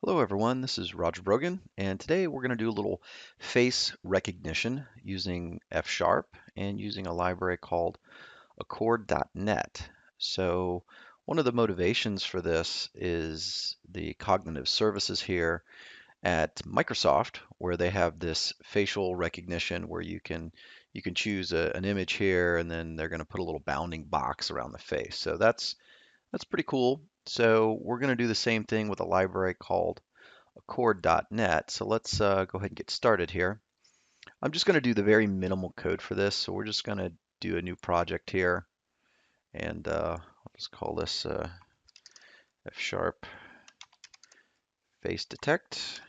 Hello everyone, this is Roger Brogan, and today we're going to do a little face recognition using F Sharp and using a library called Accord.net. So one of the motivations for this is the cognitive services here at Microsoft, where they have this facial recognition where you can choose an image here, and then they're going to put a little bounding box around the face. So that's pretty cool. So we're going to do the same thing with a library called Accord.net. So let's go ahead and get started here. I'm just going to do the very minimal code for this. So we're just going to do a new project here, and I'll just call this F sharp face detect.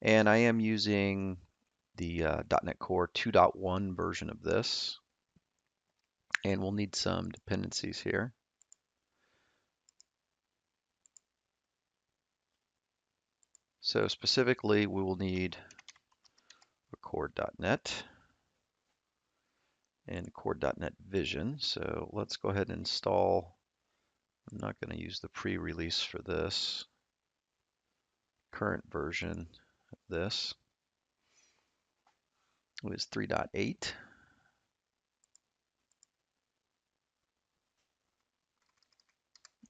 And I am using the .NET Core 2.1 version of this. And we'll need some dependencies here. So specifically, we will need Accord.net and Core.NET Vision. So let's go ahead and install. I'm not going to use the pre-release for this. Current version of this was 3.8.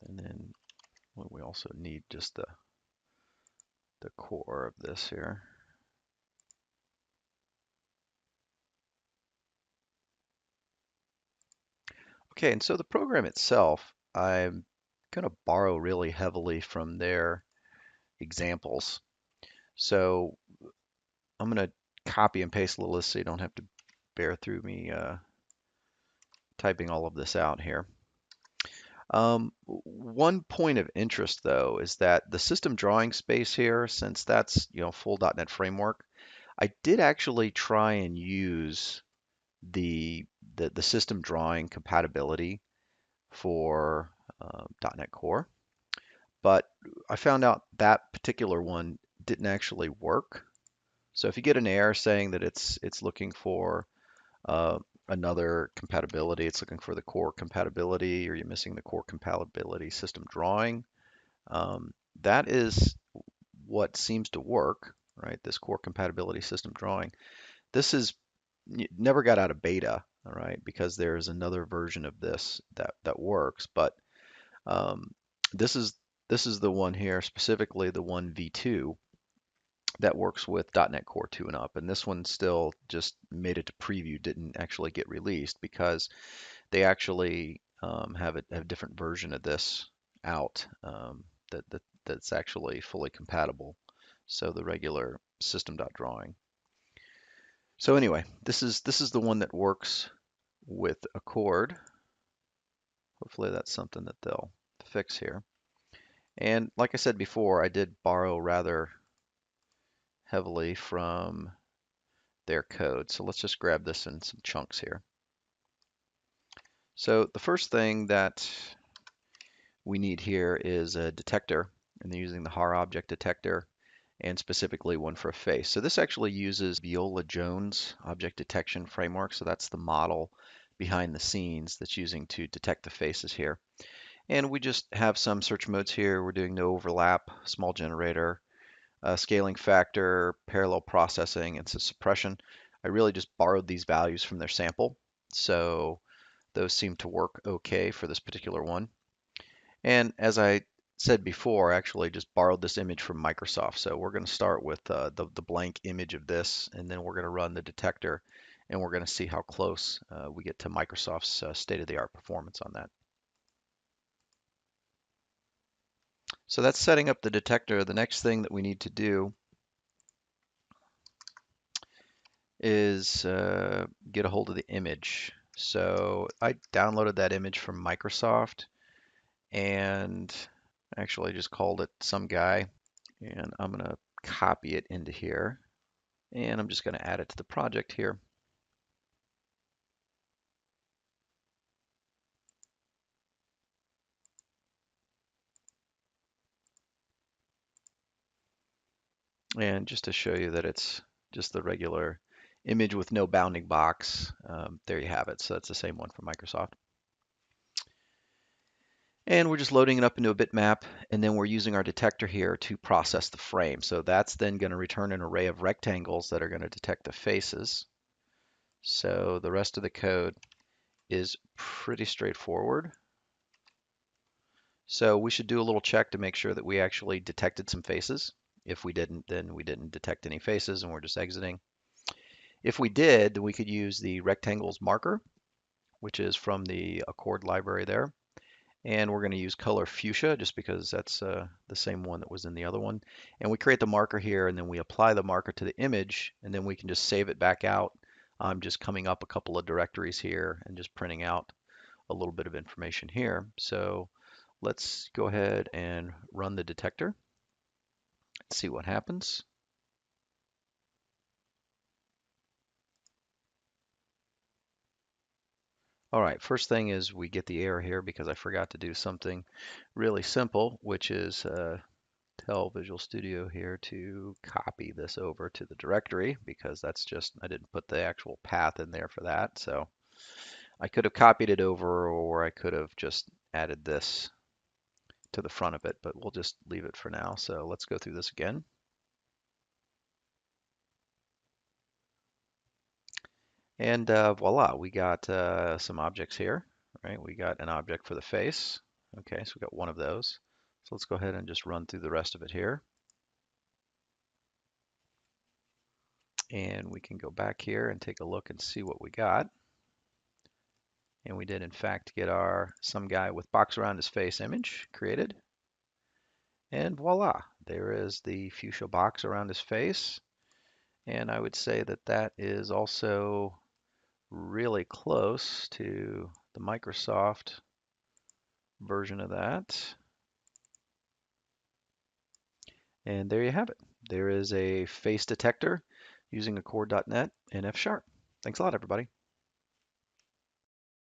And then we also need just the core of this here. Okay, and so the program itself, I'm going to borrow really heavily from their examples. So I'm going to copy and paste a little list so you don't have to bear through me typing all of this out here. One point of interest though is that the system drawing space here, since that's full .NET framework, I did actually try and use the the system drawing compatibility for .NET Core, but I found out that particular one didn't actually work. So if you get an error saying that it's looking for uh, another compatibility, it's looking for the core compatibility, or you're missing the core compatibility system drawing, that is what seems to work, right? This core compatibility system drawing. This is never got out of beta, all right, because there's another version of this that works, but um, this is this is the one here, specifically the one V2 that works with .NET Core 2 and up, and this one still just made it to preview, didn't actually get released because they actually have a different version of this out that's actually fully compatible. So the regular system.drawing. So anyway, this is the one that works with Accord. Hopefully that's something that they'll fix here. And like I said before, I did borrow rather heavily from their code. So let's just grab this in some chunks here. So the first thing that we need here is a detector, and they're using the HAR object detector, and specifically one for a face. So this actually uses Viola-Jones object detection framework. So that's the model behind the scenes that's using to detect the faces here. And we just have some search modes here. We're doing no overlap, small generator, scaling factor, parallel processing, and suppression. I really just borrowed these values from their sample. So those seem to work okay for this particular one. And as I said before, I actually just borrowed this image from Microsoft. So we're going to start with the blank image of this, and then we're going to run the detector, and we're going to see how close we get to Microsoft's state-of-the-art performance on that. So that's setting up the detector. The next thing that we need to do is get a hold of the image. So I downloaded that image from Microsoft and actually just called it some guy. And I'm going to copy it into here. And I'm just going to add it to the project here. And just to show you that it's just the regular image with no, bounding box, there you have it. So that's the same one from Microsoft. And we're just loading it up into a bitmap, and then we're using our detector here to process the frame. So that's then going to return an array of rectangles that are going to detect the faces. So the rest of the code is pretty straightforward. So we should do a little check to make sure that we actually detected some faces. If we didn't, then we didn't detect any faces and we're just exiting. If we did, then we could use the rectangles marker, which is from the Accord library there. And we're going to use color fuchsia just because that's the same one that was in the other one. And we create the marker here, and then we apply the marker to the image, and then we can just save it back out. I'm just coming up a couple of directories here and just printing out a little bit of information here. So let's go ahead and run the detector, see what happens. All right, first thing is we get the error here because I forgot to do something really simple, which is tell Visual Studio here to copy this over to the directory because that's just, I didn't put the actual path in there for that. So I could have copied it over or I could have just added this to the front of it, but we'll just leave it for now. So let's go through this again. And voila, we got some objects here, right? We got an object for the face. Okay, so we got one of those. So let's go ahead and just run through the rest of it here. And we can go back here and take a look and see what we got. And we did in fact get our some guy with box around his face image created. And voila, there is the fuchsia box around his face. And I would say that that is also really close to the Microsoft version of that. And there you have it. There is a face detector using Accord.NET and F#. Thanks a lot, everybody.